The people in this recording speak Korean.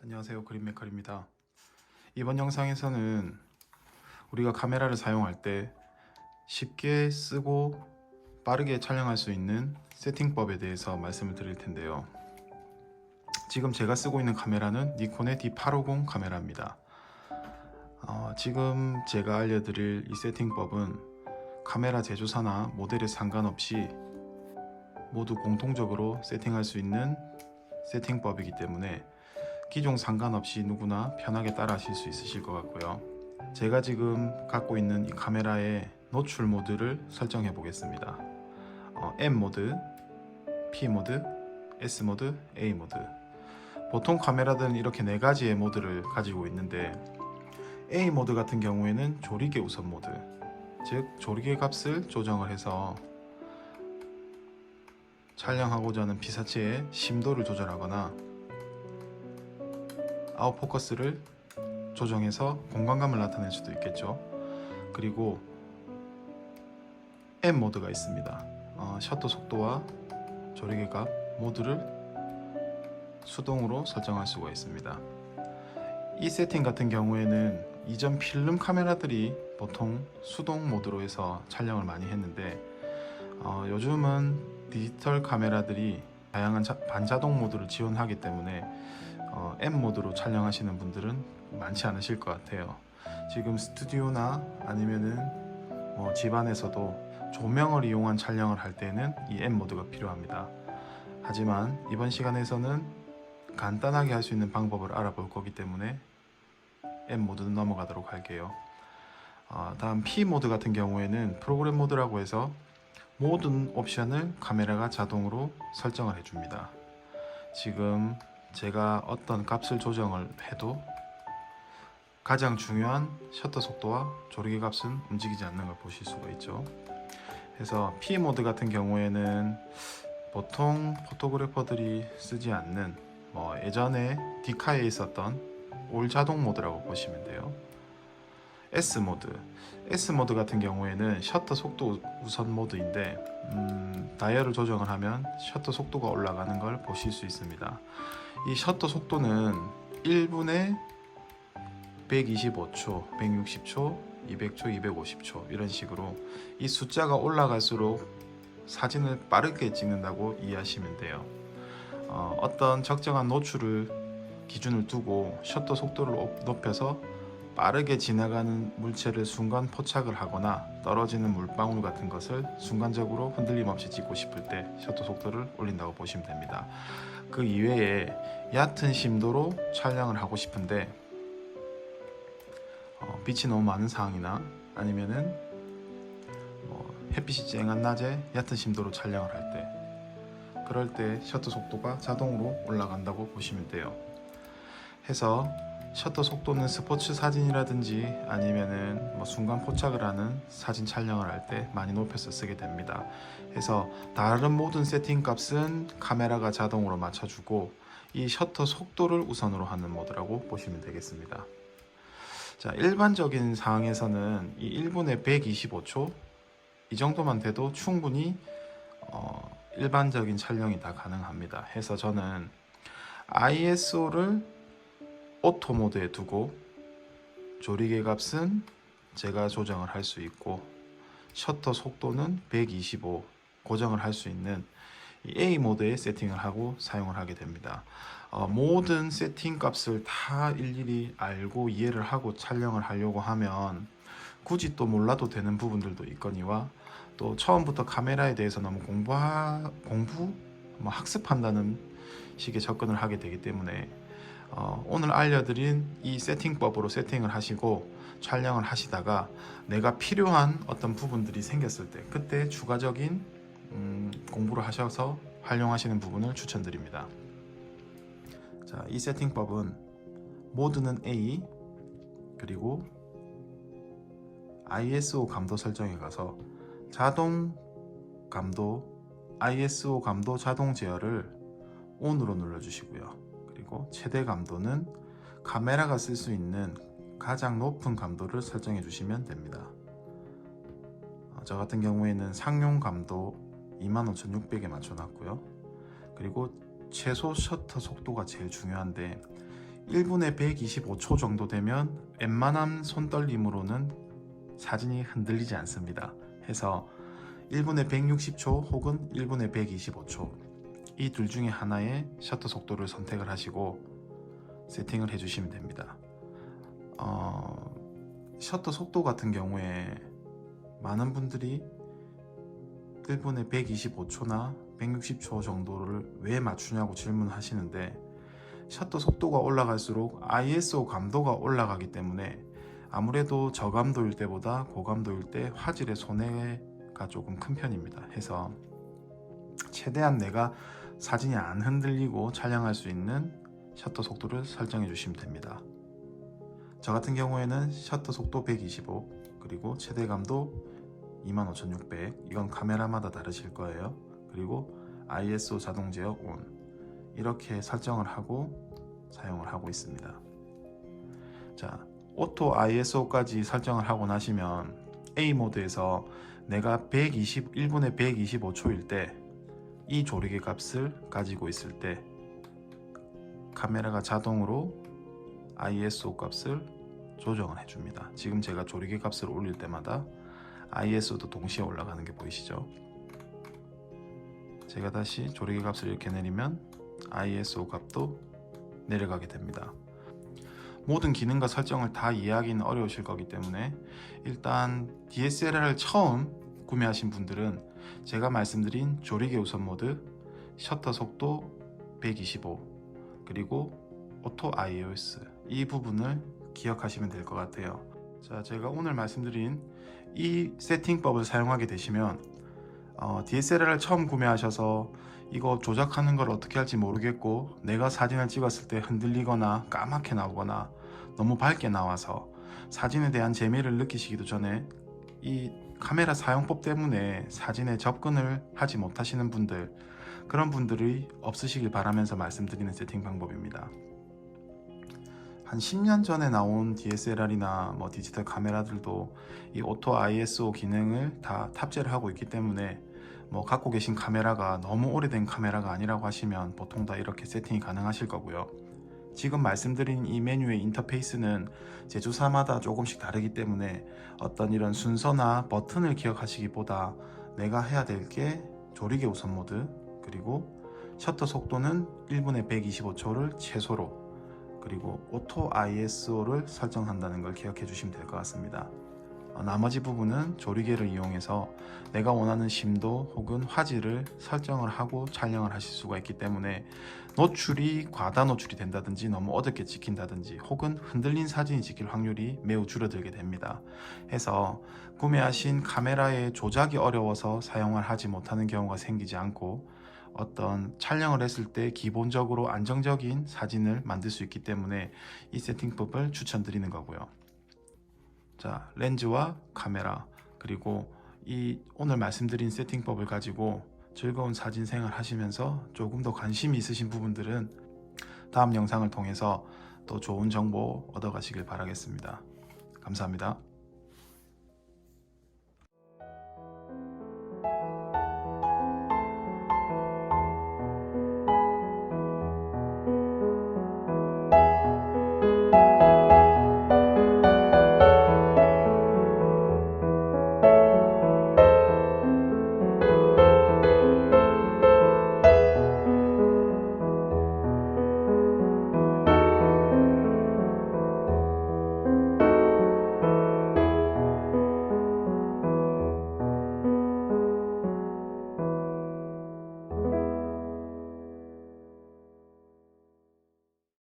안녕하세요, 그린메칼입니다. 이번 영상에서는 우리가 카메라를 사용할 때 쉽게 쓰고 빠르게 촬영할 수 있는 세팅법에 대해서 말씀을 드릴 텐데요. 지금 제가 쓰고 있는 카메라는 니콘의 D850 카메라입니다. 지금 제가 알려드릴 이 세팅법은 카메라 제조사나 모델에 상관없이 모두 공통적으로 세팅할 수 있는 세팅법이기 때문에 기종 상관없이 누구나 편하게 따라 하실 수 있으실 것 같고요. 제가 지금 갖고 있는 이 카메라의 노출 모드를 설정해 보겠습니다. M 모드, P 모드, S 모드, A 모드. 보통 카메라들은 이렇게 네 가지의 모드를 가지고 있는데 A 모드 같은 경우에는 조리개 우선 모드, 즉 조리개 값을 조정을 해서 촬영하고자 하는 피사체의 심도를 조절하거나 아웃포커스를 조정해서 공간감을 나타낼 수도 있겠죠. 그리고 M 모드가 있습니다. 셔터 속도와 조리개값 모두를 수동으로 설정할 수가 있습니다. 이 세팅 같은 경우에는 이전 필름 카메라들이 보통 수동 모드로 해서 촬영을 많이 했는데 요즘은 디지털 카메라들이 다양한 반자동 모드를 지원하기 때문에 M 모드로 촬영하시는 분들은 많지 않으실 것 같아요. 지금 스튜디오나 아니면은 집안에서도 조명을 이용한 촬영을 할 때는 이 M 모드가 필요합니다. 하지만 이번 시간에서는 간단하게 할 수 있는 방법을 알아볼 거기 때문에 M 모드는 넘어가도록 할게요. 다음 P 모드 같은 경우에는 프로그램 모드라고 해서 모든 옵션을 카메라가 자동으로 설정을 해줍니다. 지금 제가 어떤 값을 조정을 해도 가장 중요한 셔터 속도와 조리개 값은 움직이지 않는 걸 보실 수가 있죠. 그래서 P 모드 같은 경우에는 보통 포토그래퍼들이 쓰지 않는 예전에 디카에 있었던 올 자동 모드라고 보시면 돼요. S 모드 같은 경우에는 셔터 속도 우선 모드인데 다이얼을 조정을 하면 셔터 속도가 올라가는 걸 보실 수 있습니다. 이 셔터 속도는 1분에 125초, 160초, 200초, 250초 이런 식으로 이 숫자가 올라갈수록 사진을 빠르게 찍는다고 이해하시면 돼요. 어떤 적정한 노출을 기준을 두고 셔터 속도를 높여서 빠르게 지나가는 물체를 순간 포착을 하거나 떨어지는 물방울 같은 것을 순간적으로 흔들림 없이 찍고 싶을 때 셔터 속도를 올린다고 보시면 됩니다. 그 이외에 얕은 심도로 촬영을 하고 싶은데 빛이 너무 많은 상황이나 아니면은 햇빛이 쨍한 낮에 얕은 심도로 촬영을 할 때 그럴 때 셔터 속도가 자동으로 올라간다고 보시면 돼요. 해서 셔터 속도는 스포츠 사진이라든지 아니면은 순간 포착을 하는 사진 촬영을 할 때 많이 높여서 쓰게 됩니다. 해서 다른 모든 세팅 값은 카메라가 자동으로 맞춰주고 이 셔터 속도를 우선으로 하는 모드라고 보시면 되겠습니다. 자, 일반적인 상황에서는 이 1분에 125초 이 정도만 돼도 충분히 일반적인 촬영이 다 가능합니다. 해서 저는 ISO를 오토 모드에 두고 조리개 값은 제가 조정을 할 수 있고 셔터 속도는 125 고정을 할 수 있는 이 A 모드에 세팅을 하고 사용을 하게 됩니다. 모든 세팅 값을 다 일일이 알고 이해를 하고 촬영을 하려고 하면 굳이 또 몰라도 되는 부분들도 있거니와 또 처음부터 카메라에 대해서 너무 학습한다는 식의 접근을 하게 되기 때문에 오늘 알려드린 이 세팅법으로 세팅을 하시고 촬영을 하시다가 내가 필요한 어떤 부분들이 생겼을 때 그때 추가적인 공부를 하셔서 활용하시는 부분을 추천드립니다. 자, 이 세팅법은 모드는 A 그리고 ISO 감도 설정에 가서 자동 감도 ISO 감도 자동 제어를 ON으로 눌러주시고요. 그리고 최대 감도는 카메라가 쓸 수 있는 가장 높은 감도를 설정해 주시면 됩니다. 저 같은 경우에는 상용 감도 25600에 맞춰 놨고요. 그리고 최소 셔터 속도가 제일 중요한데 1분에 125초 정도 되면 웬만한 손떨림으로는 사진이 흔들리지 않습니다. 해서 1분에 160초 혹은 1분에 125초 이 둘 중에 하나의 셔터 속도를 선택을 하시고 세팅을 해주시면 됩니다. 셔터 속도 같은 경우에 많은 분들이 1분에 125초나 160초 정도를 왜 맞추냐고 질문하시는데, 셔터 속도가 올라갈수록 ISO 감도가 올라가기 때문에 아무래도 저감도일 때보다 고감도일 때 화질의 손해가 조금 큰 편입니다. 해서 최대한 내가 사진이 안 흔들리고 촬영할 수 있는 셔터 속도를 설정해 주시면 됩니다. 저 같은 경우에는 셔터 속도 125 그리고 최대감도 25600, 이건 카메라마다 다르실 거예요. 그리고 ISO 자동 제어 ON 이렇게 설정을 하고 사용을 하고 있습니다. 자, 오토 ISO까지 설정을 하고 나시면 A 모드에서 내가 1분에 125초일 때 이 조리개 값을 가지고 있을 때 카메라가 자동으로 ISO 값을 조정을 해줍니다. 지금 제가 조리개 값을 올릴 때마다 ISO도 동시에 올라가는 게 보이시죠? 제가 다시 조리개 값을 이렇게 내리면 ISO 값도 내려가게 됩니다. 모든 기능과 설정을 다 이해하기는 어려우실 거기 때문에 일단 DSLR을 처음 구매하신 분들은 제가 말씀드린 조리개 우선 모드, 셔터 속도 125 그리고 오토 IOS 이 부분을 기억하시면 될 것 같아요. 자, 제가 오늘 말씀드린 이 세팅법을 사용하게 되시면 DSLR을 처음 구매하셔서 이거 조작하는 걸 어떻게 할지 모르겠고 내가 사진을 찍었을 때 흔들리거나 까맣게 나오거나 너무 밝게 나와서 사진에 대한 재미를 느끼시기도 전에 이 카메라 사용법 때문에 사진에 접근을 하지 못하시는 분들, 그런 분들이 없으시길 바라면서 말씀드리는 세팅 방법입니다. 한 10년 전에 나온 DSLR이나 디지털 카메라들도 이 오토 ISO 기능을 다 탑재를 하고 있기 때문에 갖고 계신 카메라가 너무 오래된 카메라가 아니라고 하시면 보통 다 이렇게 세팅이 가능하실 거고요. 지금 말씀드린 이 메뉴의 인터페이스는 제조사마다 조금씩 다르기 때문에 어떤 이런 순서나 버튼을 기억하시기보다 내가 해야 될 게 조리개 우선 모드, 그리고 셔터 속도는 1분에 125초를 최소로, 그리고 오토 ISO를 설정한다는 걸 기억해 주시면 될 것 같습니다. 나머지 부분은 조리개를 이용해서 내가 원하는 심도 혹은 화질을 설정을 하고 촬영을 하실 수가 있기 때문에 노출이 과다 노출이 된다든지 너무 어둡게 찍힌다든지 혹은 흔들린 사진이 찍힐 확률이 매우 줄어들게 됩니다. 해서 구매하신 카메라의 조작이 어려워서 사용을 하지 못하는 경우가 생기지 않고 어떤 촬영을 했을 때 기본적으로 안정적인 사진을 만들 수 있기 때문에 이 세팅법을 추천드리는 거고요. 자, 렌즈와 카메라 그리고 이 오늘 말씀드린 세팅법을 가지고 즐거운 사진 생활 하시면서 조금 더 관심이 있으신 부분들은 다음 영상을 통해서 또 좋은 정보 얻어 가시길 바라겠습니다. 감사합니다.